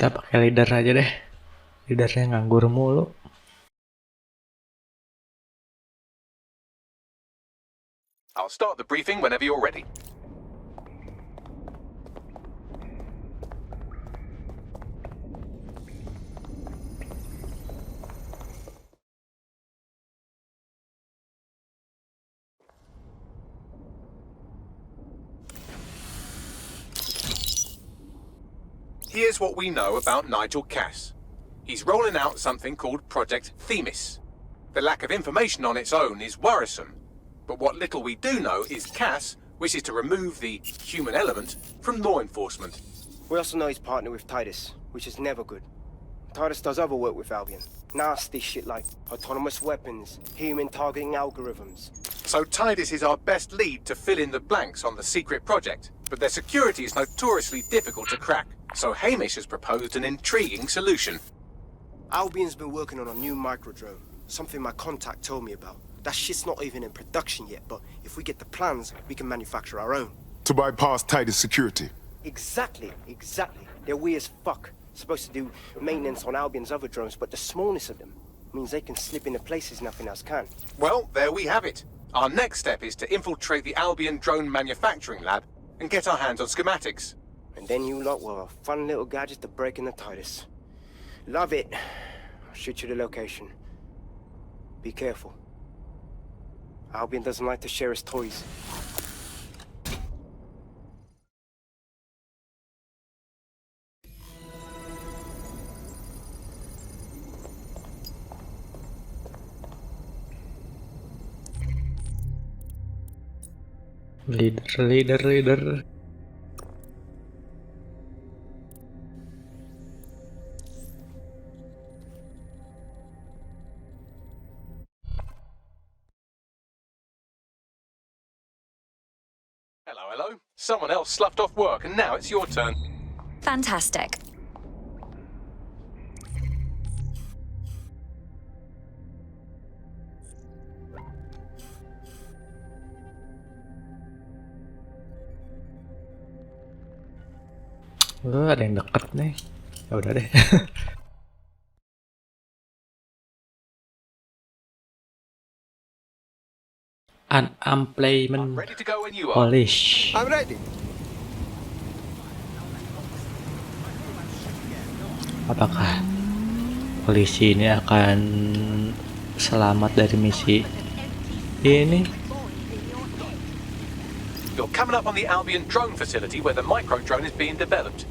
Kita pakai leader aja deh. Leadernya nganggur mulu. I'll start the briefing whenever you're ready. Here's what we know about Nigel Cass. He's rolling out something called Project Themis. The lack of information on its own is worrisome, but what little we do know is Cass wishes to remove the human element from law enforcement. We also know he's partnered with Titus, which is never good. Titus does other work with Albion. Nasty shit like autonomous weapons, human targeting algorithms. So Titus is our best lead to fill in the blanks on the secret project, but their security is notoriously difficult to crack. So Hamish has proposed an intriguing solution. Albion's been working on a new microdrone, something my contact told me about. That shit's not even in production yet, but if we get the plans, we can manufacture our own. To bypass Titus security. Exactly. They're weird as fuck. Supposed to do maintenance on Albion's other drones, but the smallness of them means they can slip into places nothing else can. Well, there we have it. Our next step is to infiltrate the Albion drone manufacturing lab and get our hands on schematics. And then you lot will have a fun little gadget to break in the Titus. Love it. I'll shoot you the location. Be careful. Albion doesn't like to share his toys. Leader. Hello. Someone else sloughed off work and now it's your turn. Fantastic. Ada yang deket nih. Ya udah deh. Unemployment Ready to go when you are. polish. I'm ready. Apakah polisi ini akan selamat dari misi ini? You're coming up on the Albion drone facility where the microdrone is being developed.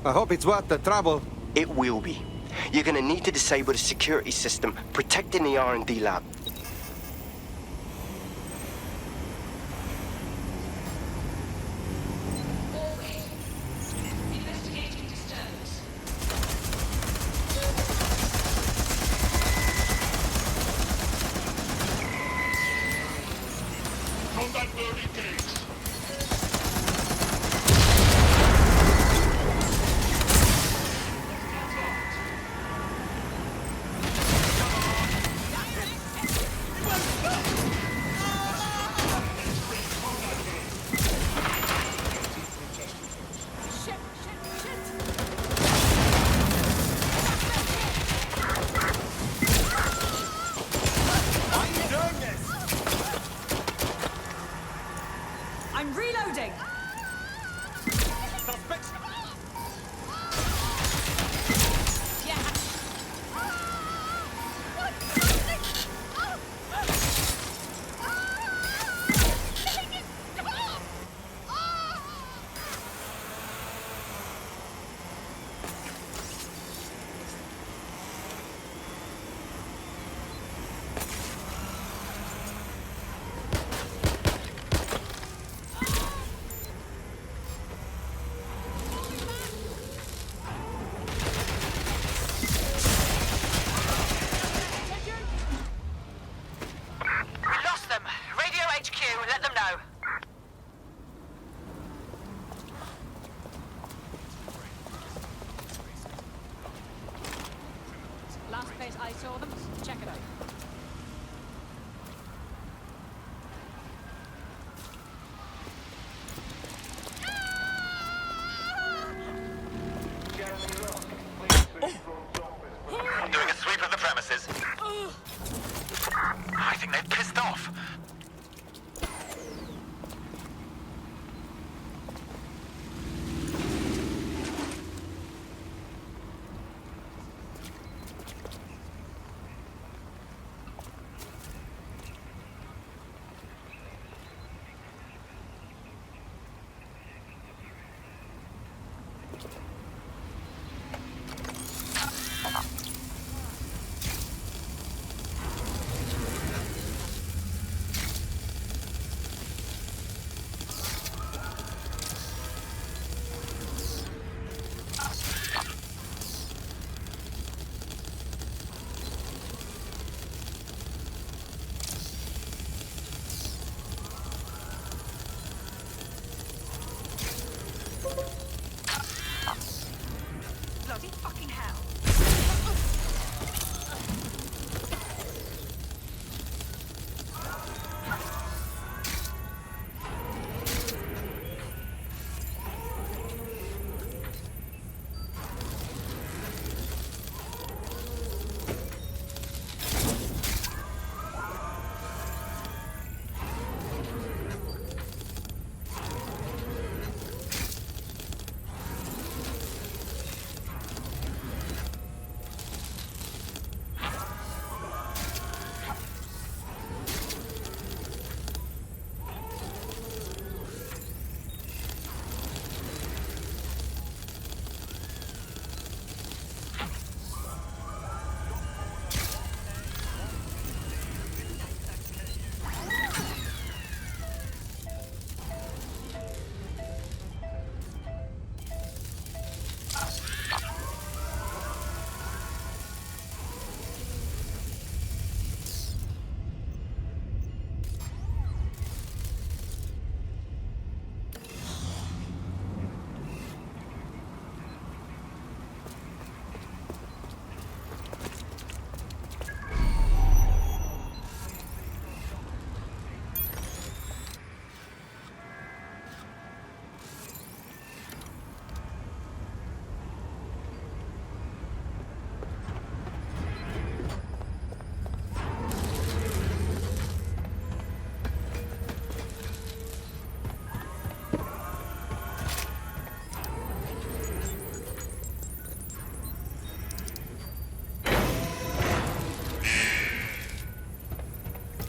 I hope it's worth the trouble. It will be. You're gonna need to disable the security system protecting the R&D lab. off. Bloody fucking hell.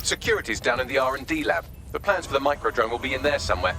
Security's down in the R&D lab. The plans for the microdrone will be in there somewhere.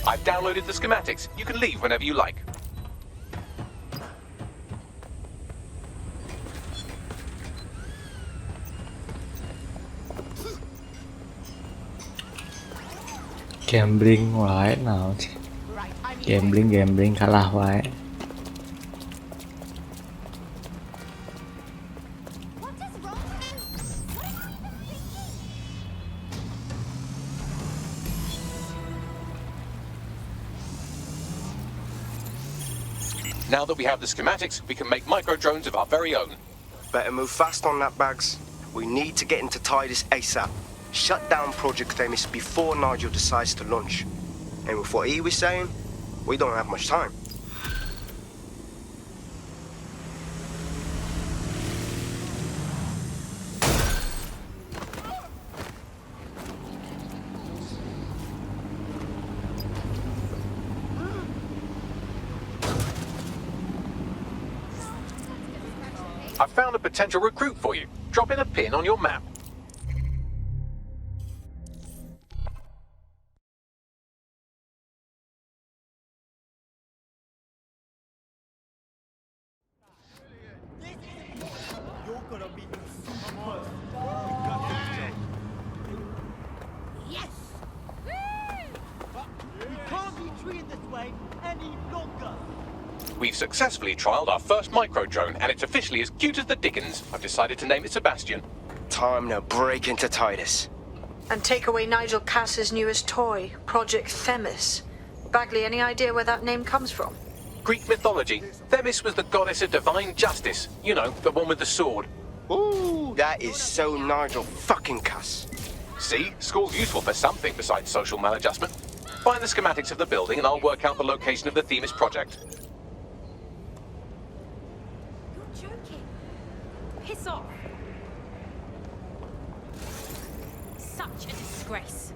I've downloaded the schematics. You can leave whenever you like. Gamblingไว้หนาว Right, I'm gambling kalah ไว้ What is wrong with you? What am I thinking? Now that we have the schematics, we can make microdrones of our very own. Better move fast on that, Bags. We need to get into Titus ASAP. Shut down Project Themis before Nigel decides to launch. And with what he was saying, we don't have much time. I've found a potential recruit for you. Drop in a pin on your map. We've successfully trialed our first microdrone, and it's officially as cute as the dickens. I've decided to name it Sebastian. Time to break into Titus. And take away Nigel Cass's newest toy, Project Themis. Bagley, any idea where that name comes from? Greek mythology. Themis was the goddess of divine justice. You know, the one with the sword. Ooh, that is so Nigel fucking Cass. See? School's useful for something besides social maladjustment. Find the schematics of the building and I'll work out the location of the Themis project. You're joking. Piss off. Such a disgrace.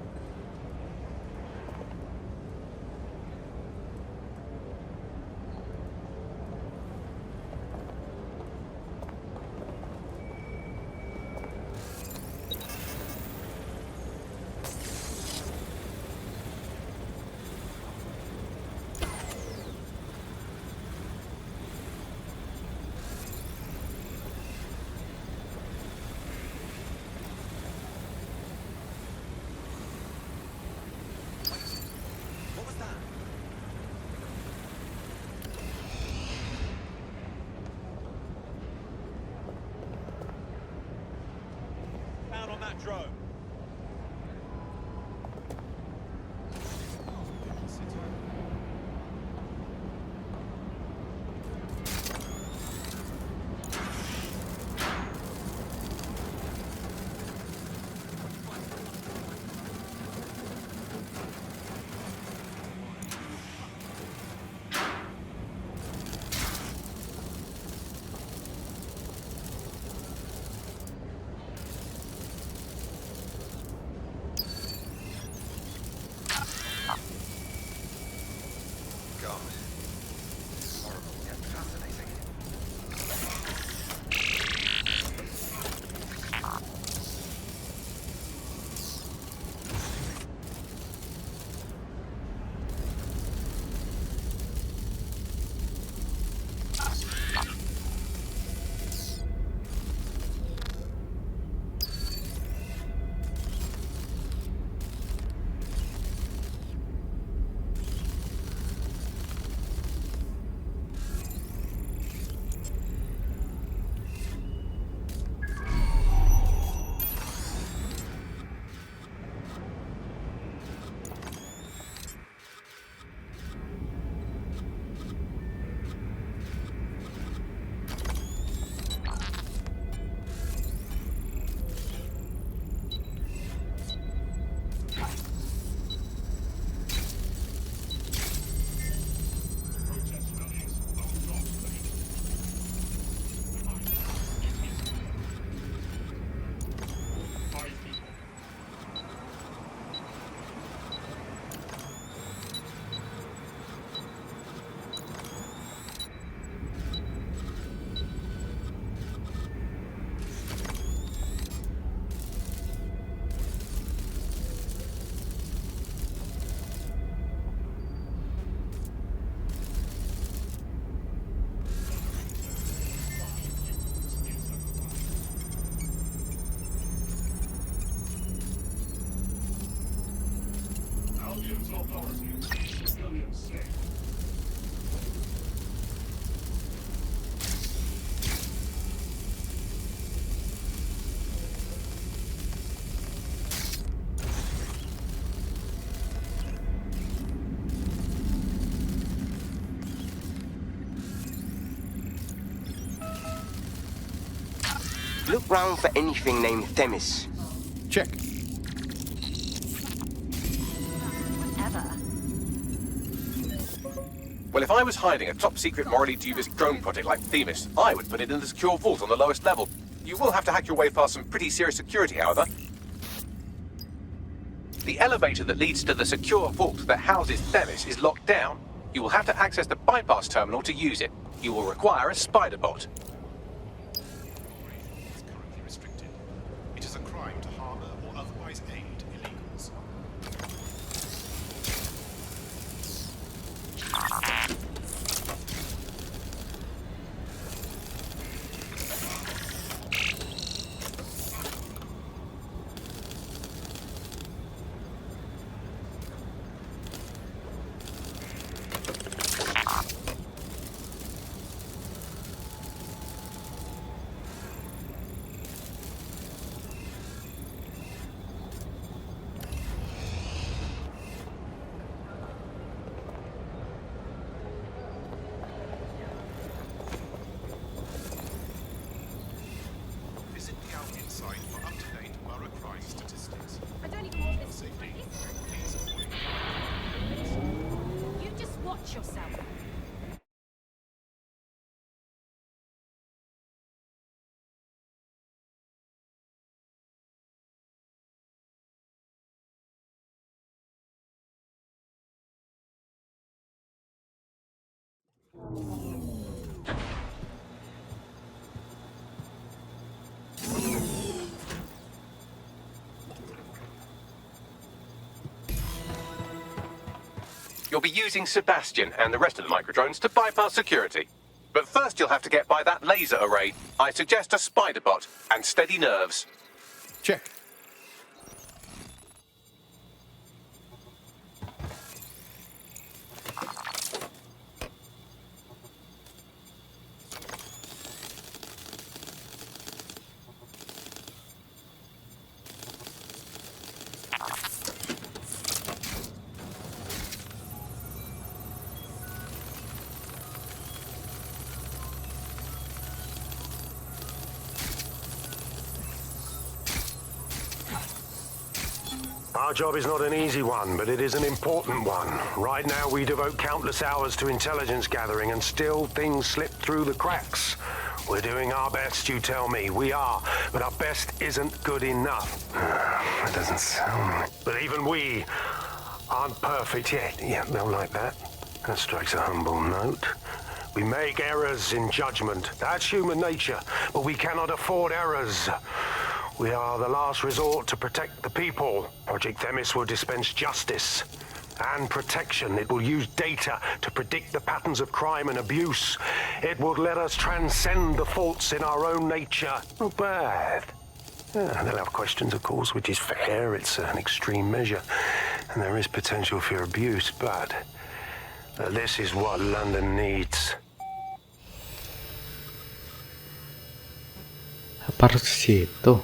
Down on that drone. Look round for anything named Themis. Check. Whatever. Well, if I was hiding a top-secret, morally dubious drone project like Themis, I would put it in the secure vault on the lowest level. You will have to hack your way past some pretty serious security, however. The elevator that leads to the secure vault that houses Themis is locked down. You will have to access the bypass terminal to use it. You will require a spider bot. Is currently restricted. It is a crime to harbour or otherwise aid illegals. You'll be using Sebastian and the rest of the microdrones to bypass security. But first you'll have to get by that laser array. I suggest a spider bot and steady nerves. Check. Our job is not an easy one, but it is an important one. Right now we devote countless hours to intelligence gathering and still things slip through the cracks. We're doing our best, you tell me. We are, but our best isn't good enough. That doesn't sound... But even we aren't perfect yet. Yeah, don't like that. That strikes a humble note. We make errors in judgment. That's human nature, but we cannot afford errors. We are the last resort to protect the people. Project Themis will dispense justice and protection. It will use data to predict the patterns of crime and abuse. It will let us transcend the faults in our own nature. Not bad. Yeah, they'll have questions, of course, which is fair. It's an extreme measure, and there is potential for abuse, but this is what London needs. Apa harus ke situ?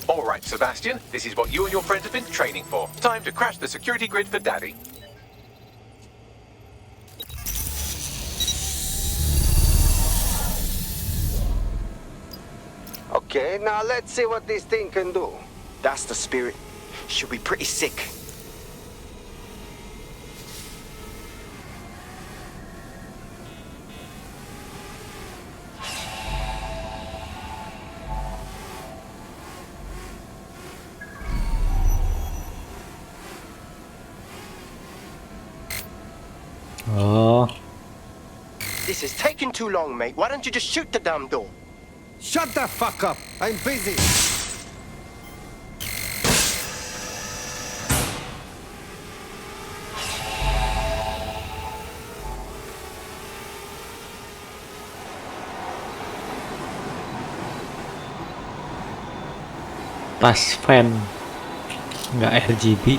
All right, Sebastian, this is what you and your friends have been training for. Time to crash the security grid for Daddy. Okay, now let's see what this thing can do. That's the spirit. Should be pretty sick. Oh, This is taking too long, mate. Why don't you just shoot the damn door? Shut the fuck up! I'm busy! pas fan, nggak RGB.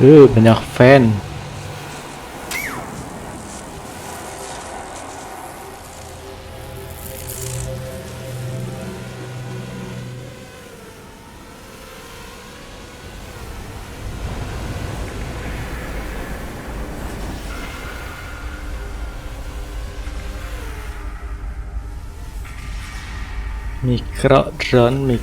Banyak fan. Microdrone.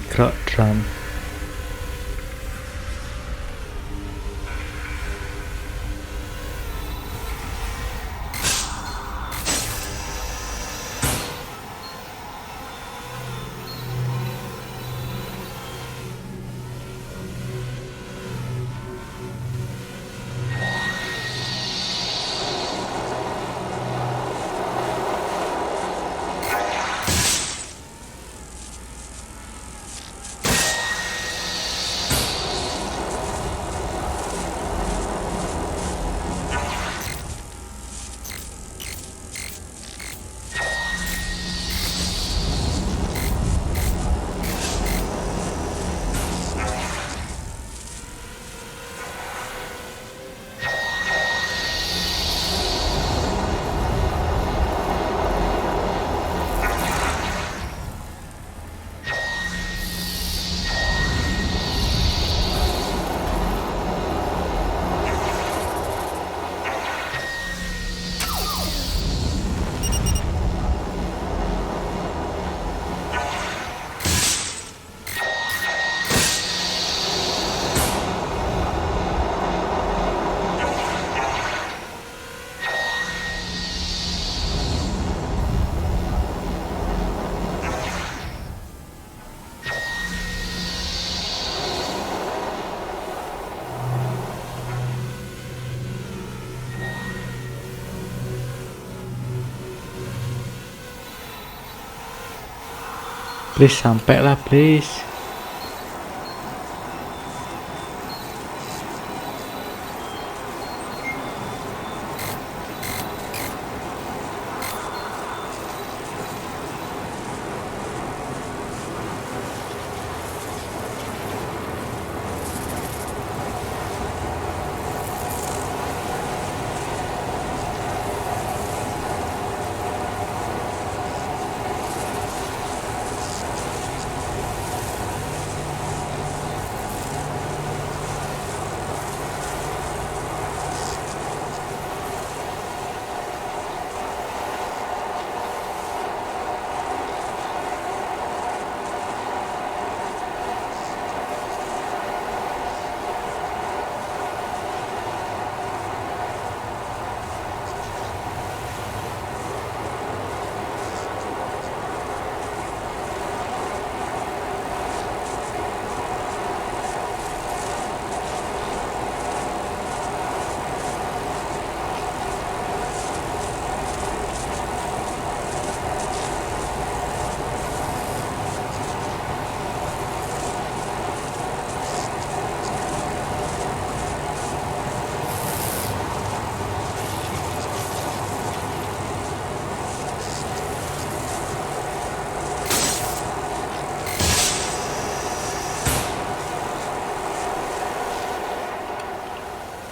Please sampai lah please.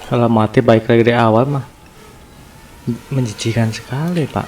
Kalau mati baik lagi dari awal mah menjijikan sekali, Pak.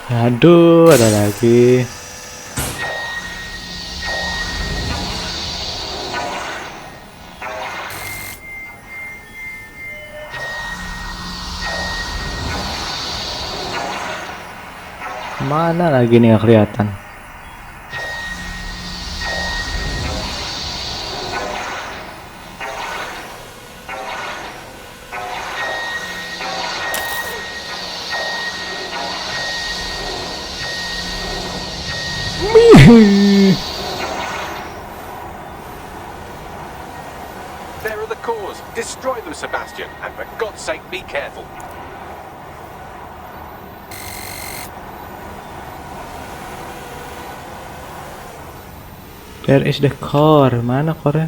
Aduh, ada lagi. Mana lagi nih, nggak kelihatan. There are the cores. Destroy them, Sebastian. And for God's sake, be careful. There is the core. Mana core-nya?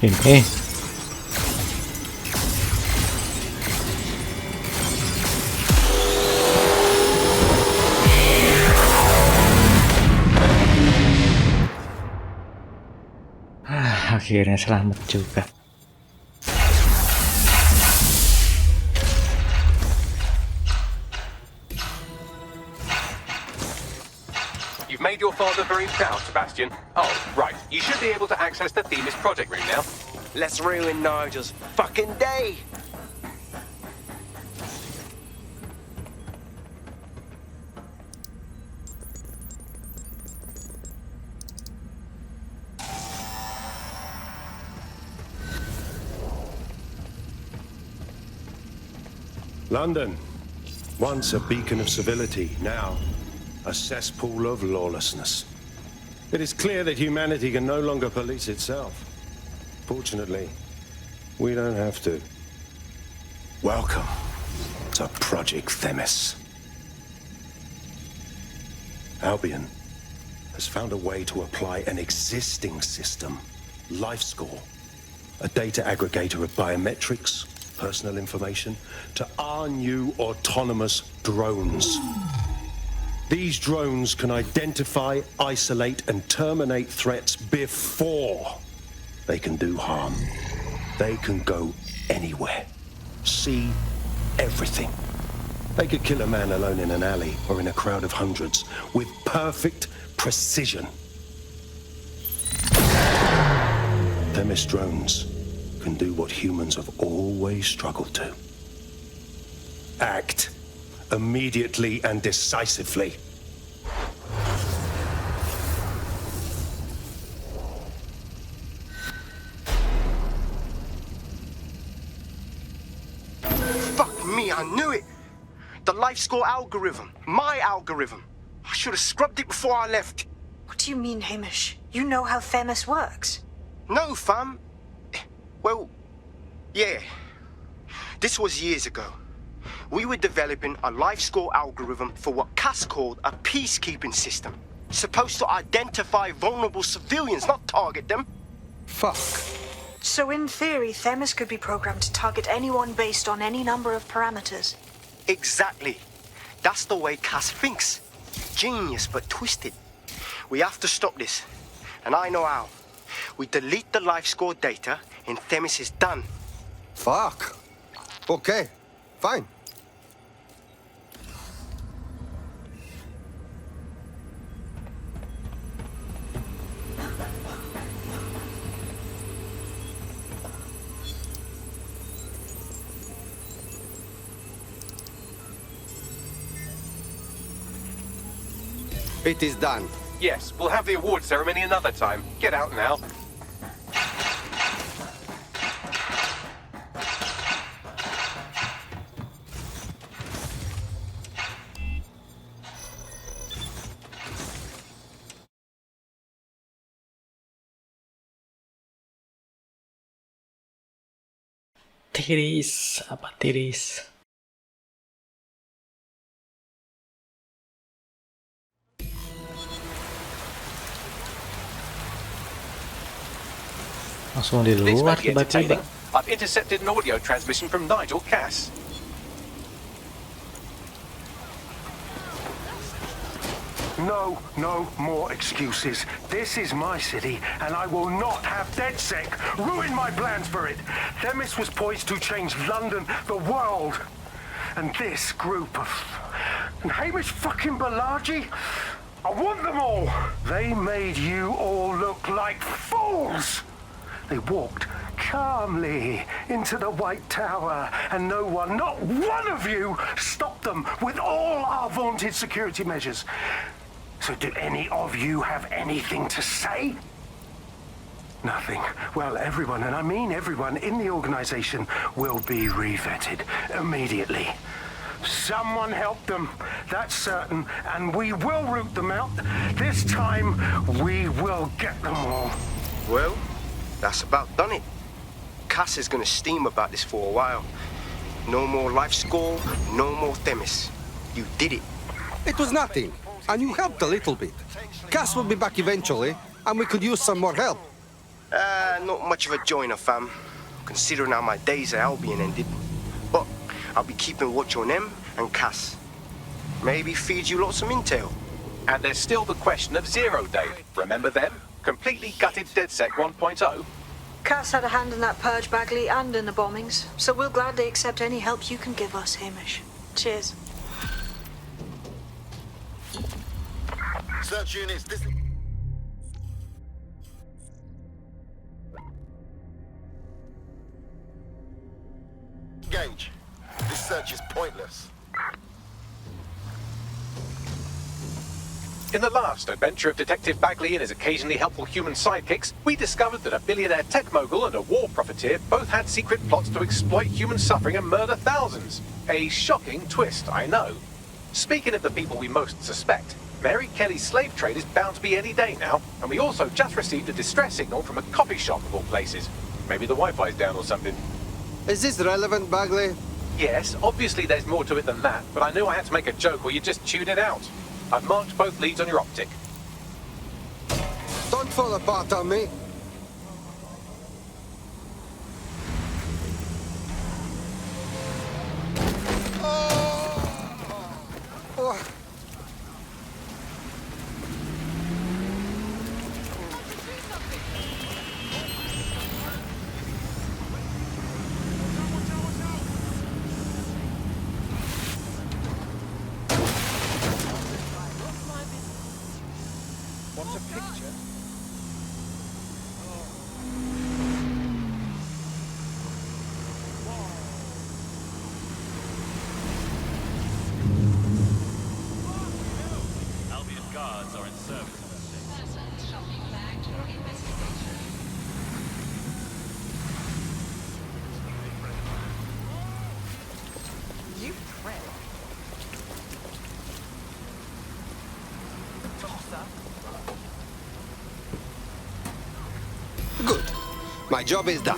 Ini. Akhirnya selamat juga. You've made your father very proud, Sebastian. Oh, right. You should be able to access the Themis project room now. Let's ruin Nigel's fucking day. London, once a beacon of civility, now a cesspool of lawlessness. It is clear that humanity can no longer police itself. Fortunately, we don't have to. Welcome to Project Themis. Albion has found a way to apply an existing system, LifeScore, a data aggregator of biometrics, personal information, to our new autonomous drones. These drones can identify, isolate, and terminate threats before they can do harm. They can go anywhere, see everything. They could kill a man alone in an alley or in a crowd of hundreds with perfect precision. Themis drones can do what humans have always struggled to. Act immediately and decisively. Fuck me, I knew it. The LifeScore algorithm. My algorithm. I should have scrubbed it before I left. What do you mean, Hamish? You know how Themis works. No, fam. Well, yeah. This was years ago. We were developing a LifeScore algorithm for what Cass called a peacekeeping system. Supposed to identify vulnerable civilians, not target them. Fuck. So in theory, Themis could be programmed to target anyone based on any number of parameters. Exactly. That's the way Cass thinks. Genius, but twisted. We have to stop this. And I know how. We delete the LifeScore data and Themis is done. Fuck. Okay, fine. It is done. Yes, we'll have the award ceremony another time. Get out now. Tiris, apa tiris? Langsung di This luar may be tiba-tiba. entertaining. I've intercepted an audio transmission from Nigel Cass. No more excuses. This is my city, and I will not have DedSec ruin my plans for it. Themis was poised to change London, the world. And this group of... And Hamish fucking Balaji? I want them all! They made you all look like fools! They walked calmly into the White Tower, and no one, not one of you, stopped them with all our vaunted security measures. So do any of you have anything to say? Nothing. Well, everyone, and I mean everyone in the organization, will be revetted immediately. Someone helped them, that's certain, and we will root them out. This time, we will get them all. Well, that's about done it. Cass is gonna steam about this for a while. No more life score, no more Themis. You did it. It was nothing, and you helped a little bit. Cass will be back eventually, and we could use some more help. Not much of a joiner, fam. Considering how my days at Albion ended. But I'll be keeping watch on them and Cass. Maybe feed you lots of intel. And there's still the question of Zero Day. Remember them? Completely gutted DedSec 1.0. Cass had a hand in that purge, Bagley, and in the bombings, so we'll gladly accept any help you can give us, Hamish. Cheers. Search units, this... Engage. This search is pointless. In the last adventure of Detective Bagley and his occasionally helpful human sidekicks, we discovered that a billionaire tech mogul and a war profiteer both had secret plots to exploit human suffering and murder thousands. A shocking twist, I know. Speaking of the people we most suspect, Mary Kelly's slave trade is bound to be any day now, and we also just received a distress signal from a coffee shop of all places. Maybe the Wi-Fi's down or something. Is this relevant, Bagley? Yes, obviously there's more to it than that, but I knew I had to make a joke or you'd just tune it out. I've marked both leads on your optic. Don't fall apart on me. Oh. Want a picture? Albion guards are in service. Good. My job is done.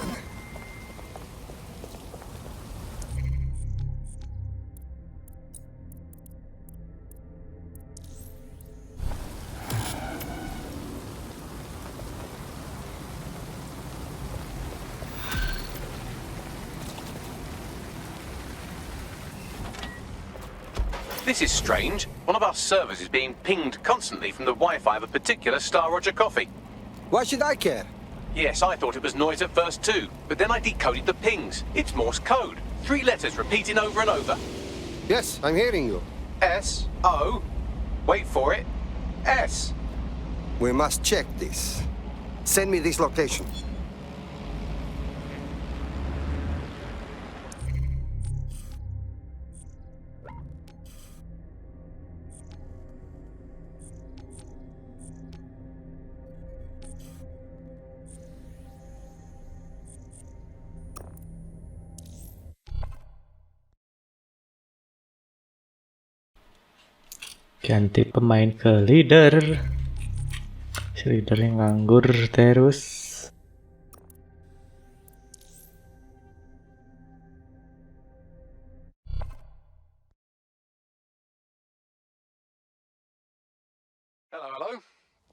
This is strange. One of our servers is being pinged constantly from the Wi-Fi of a particular Star Roger coffee. Why should I care? Yes, I thought it was noise at first too, but then I decoded the pings. It's Morse code. 3 letters repeating over and over. Yes, I'm hearing you. S-O. Wait for it. S. We must check this. Send me this location. Ganti pemain ke leader. Si leadernya nganggur terus. Hello, hello.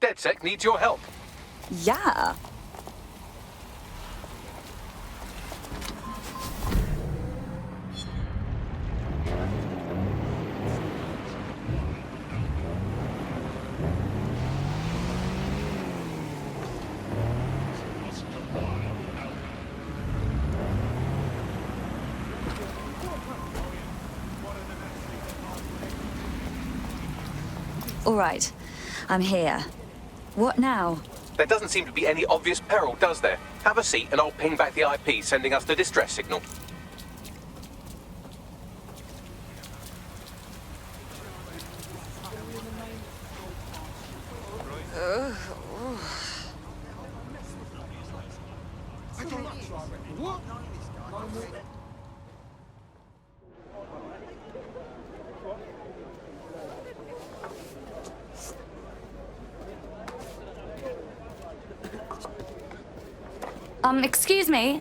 DedSec needs your help. Yeah. All right, I'm here. What now? There doesn't seem to be any obvious peril, does there? Have a seat and I'll ping back the IP sending us the distress signal. Excuse me.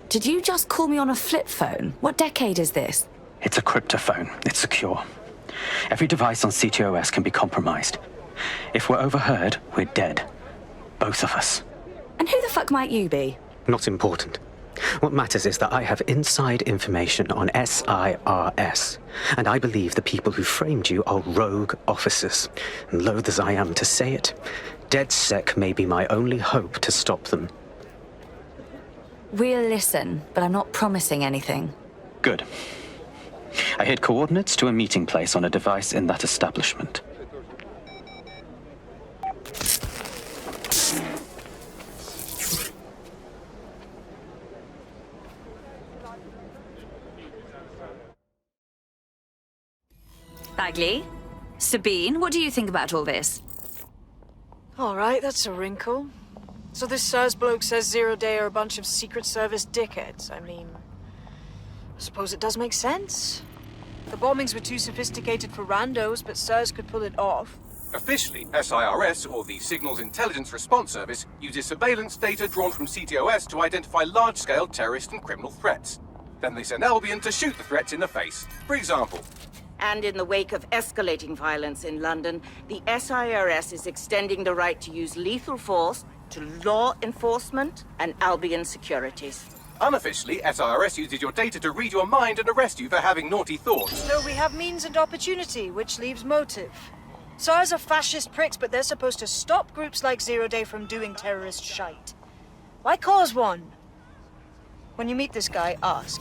Did you just call me on a flip phone? What decade is this? It's a cryptophone. It's secure. Every device on CTOS can be compromised. If we're overheard, we're dead. Both of us. And who the fuck might you be? Not important. What matters is that I have inside information on SIRS, and I believe the people who framed you are rogue officers. And loath as I am to say it, DedSec may be my only hope to stop them. We'll listen, but I'm not promising anything. Good. I hid coordinates to a meeting place on a device in that establishment. Bagley? Sabine, what do you think about all this? All right, that's a wrinkle. So this SIRS bloke says Zero Day are a bunch of Secret Service dickheads. I mean, I suppose it does make sense. The bombings were too sophisticated for randos, but SIRS could pull it off. Officially, SIRS, or the Signals Intelligence Response Service, uses surveillance data drawn from CTOS to identify large-scale terrorist and criminal threats. Then they send Albion to shoot the threats in the face. For example, And in the wake of escalating violence in London, the SIRS is extending the right to use lethal force to law enforcement and Albion securities. unofficially, SIRS uses your data to read your mind and arrest you for having naughty thoughts. So we have means and opportunity, which leaves motive. SARS are fascist pricks, but they're supposed to stop groups like Zero Day from doing terrorist shite. Why cause one? When you meet this guy, ask.